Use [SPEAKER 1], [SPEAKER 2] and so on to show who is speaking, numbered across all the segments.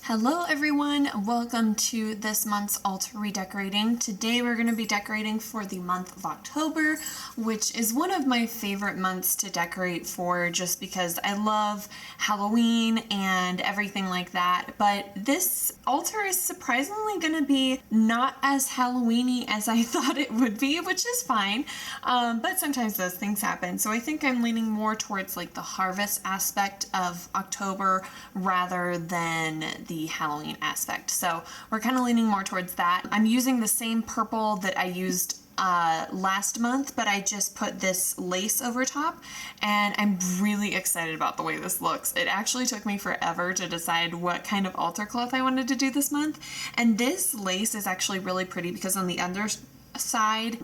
[SPEAKER 1] Hello everyone, welcome to this month's altar redecorating. Today we're going to be decorating for the month of October, which is one of my favorite months to decorate for just because I love Halloween and everything like that. But this altar is surprisingly going to be not as Halloween-y as I thought it would be, which is fine. But sometimes those things happen. So I think I'm leaning more towards like the harvest aspect of October rather than the Halloween aspect. So we're kind of leaning more towards that. I'm using the same purple that I used last month, but I just put this lace over top, and I'm really excited about the way this looks. It actually took me forever to decide what kind of altar cloth I wanted to do this month, and this lace is actually really pretty because on the underside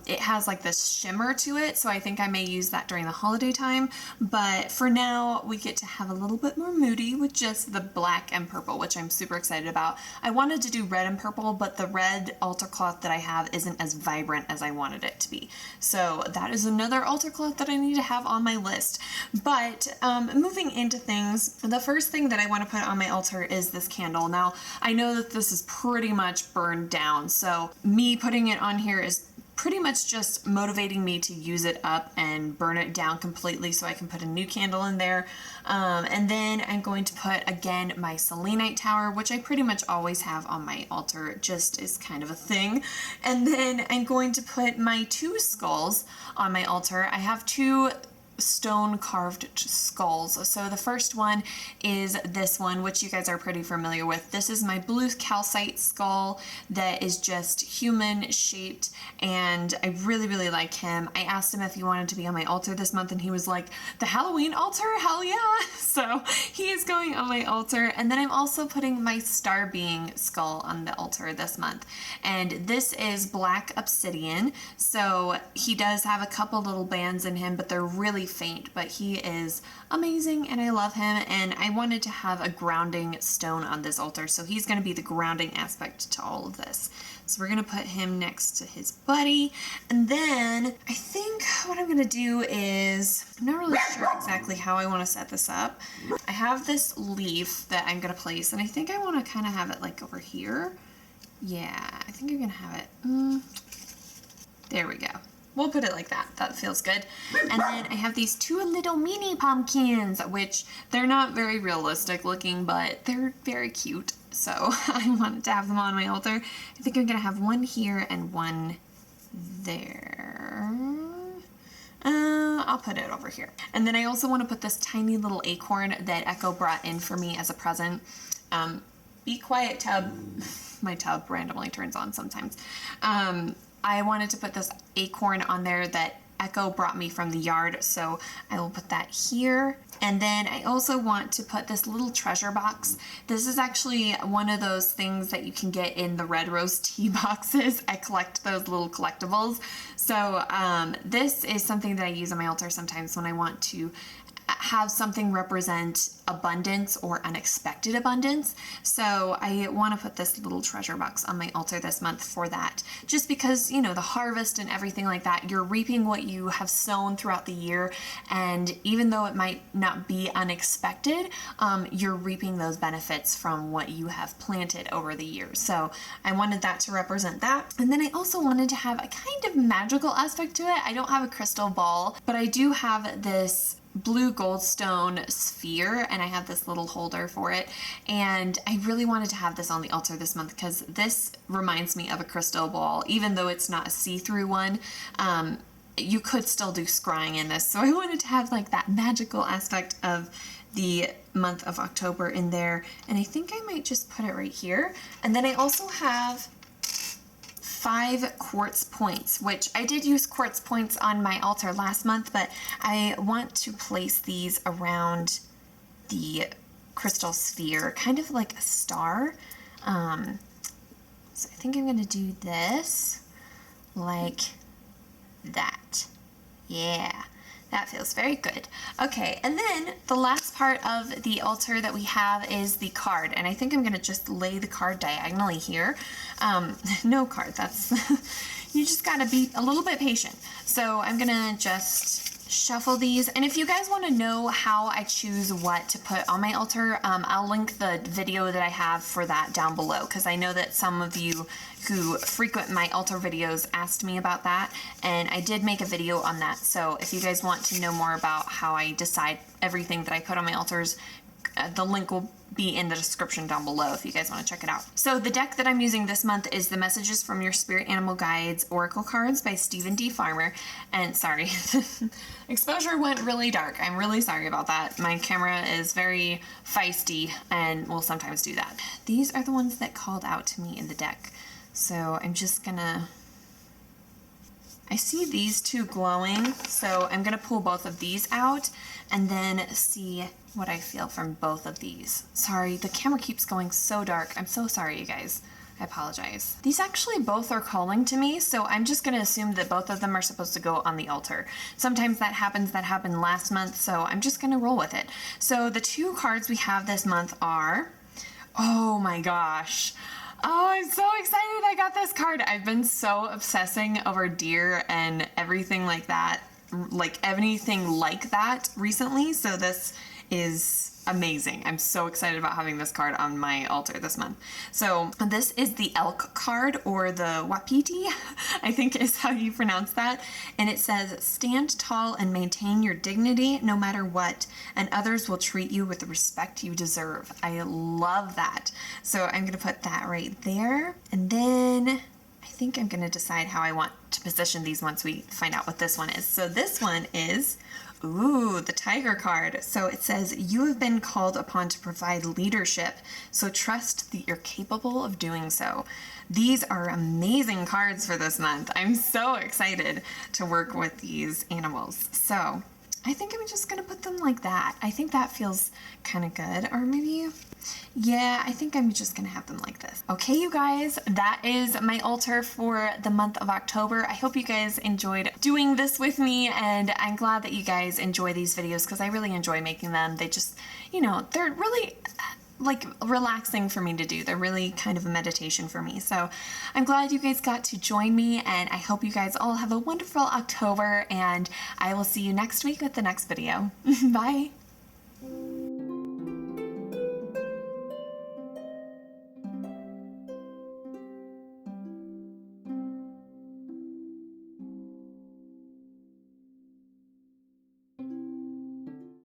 [SPEAKER 1] it has like this shimmer to it, so I think I may use that during the holiday time. But for now we get to have a little bit more moody with just the black and purple, which I'm super excited about. I wanted to do red and purple, but the red altar cloth that I have isn't as vibrant as I wanted it to be, so that is another altar cloth that I need to have on my list. But moving into things, the first thing that I want to put on my altar is this candle. Now I know that this is pretty much burned down, so me putting it on here is pretty much just motivating me to use it up and burn it down completely so I can put a new candle in there. And then I'm going to put again my selenite tower, which I pretty much always have on my altar. It just is kind of a thing. And then I'm going to put my two skulls on my altar. I have two stone carved skulls. So the first one is this one, which you guys are pretty familiar with. This is my blue calcite skull that is just human shaped, and I really like him. I asked him if he wanted to be on my altar this month, and he was like, the Halloween altar? Hell yeah! So he is going on my altar. And then I'm also putting my star being skull on the altar this month, and this is black obsidian. So he does have a couple little bands in him, but they're really faint, but he is amazing and I love him, and I wanted to have a grounding stone on this altar, so he's going to be the grounding aspect to all of this. So we're going to put him next to his buddy, and then I think what I'm going to do is, I'm not really sure exactly how I want to set this up. I have this leaf that I'm going to place, and I think I want to kind of have it like over here. Yeah, I think I'm going to have it. There we go. We'll put it like that. That feels good. And then I have these two little mini pumpkins, which they're not very realistic looking, but they're very cute. So I wanted to have them on my altar. I think I'm going to have one here and one there. I'll put it over here. And then I also want to put this tiny little acorn that Echo brought in for me as a present. Be quiet, tub. My tub randomly turns on sometimes. I wanted to put this acorn on there that Echo brought me from the yard, so I will put that here. And then I also want to put this little treasure box. This is actually one of those things that you can get in the Red Rose tea boxes. I collect those little collectibles. So this is something that I use on my altar sometimes when I want to have something represent abundance or unexpected abundance. So I want to put this little treasure box on my altar this month for that, just because, you know, the harvest and everything like that, you're reaping what you have sown throughout the year, and even though it might not be unexpected, you're reaping those benefits from what you have planted over the years. So I wanted that to represent that. And then I also wanted to have a kind of magical aspect to it. I don't have a crystal ball, but I do have this blue goldstone sphere, and I have this little holder for it, and I really wanted to have this on the altar this month because this reminds me of a crystal ball. Even though it's not a see-through one, you could still do scrying in this, so I wanted to have like that magical aspect of the month of October in there, and I think I might just put it right here. And then I also have 5 quartz points, which I did use quartz points on my altar last month, but I want to place these around the crystal sphere, kind of like a star. So I think I'm going to do this like that. Yeah. That feels very good. Okay, and then the last part of the altar that we have is the card, and I think I'm going to just lay the card diagonally here. No card, that's, you just got to be a little bit patient. So I'm going to just shuffle these. And if you guys want to know how I choose what to put on my altar, I'll link the video that I have for that down below, because I know that some of you who frequent my altar videos asked me about that, and I did make a video on that. So if you guys want to know more about how I decide everything that I put on my altars, the link will be in the description down below if you guys want to check it out. So the deck that I'm using this month is the Messages from Your Spirit Animal Guides Oracle Cards by Stephen D. Farmer. And sorry, exposure went really dark. I'm really sorry about that. My camera is very feisty and will sometimes do that. These are the ones that called out to me in the deck. So I'm just gonna, I see these two glowing, so I'm gonna pull both of these out and then see what I feel from both of these. Sorry, the camera keeps going so dark. I'm so sorry, you guys. I apologize. These actually both are calling to me, so I'm just gonna assume that both of them are supposed to go on the altar. Sometimes that happens. That happened last month, so I'm just gonna roll with it. So the two cards we have this month are, oh my gosh. Oh, I'm so excited I got this card. I've been so obsessing over deer and everything like that, like anything like that recently. So this is amazing. I'm so excited about having this card on my altar this month. So this is the elk card, or the wapiti, I think is how you pronounce that. And it says, stand tall and maintain your dignity no matter what, and others will treat you with the respect you deserve. I love that. So I'm going to put that right there. And then I think I'm going to decide how I want to position these once we find out what this one is. So this one is, ooh, the tiger card. So it says, you have been called upon to provide leadership, so trust that you're capable of doing so. These are amazing cards for this month. I'm so excited to work with these animals. So I think I'm just gonna put them like that. I think that feels kind of good. Or maybe, yeah, I think I'm just gonna have them like this. Okay, you guys, that is my altar for the month of October. I hope you guys enjoyed doing this with me, and I'm glad that you guys enjoy these videos because I really enjoy making them. They just, you know, they're really like relaxing for me to do. They're really kind of a meditation for me. So I'm glad you guys got to join me, and I hope you guys all have a wonderful October, and I will see you next week with the next video. Bye.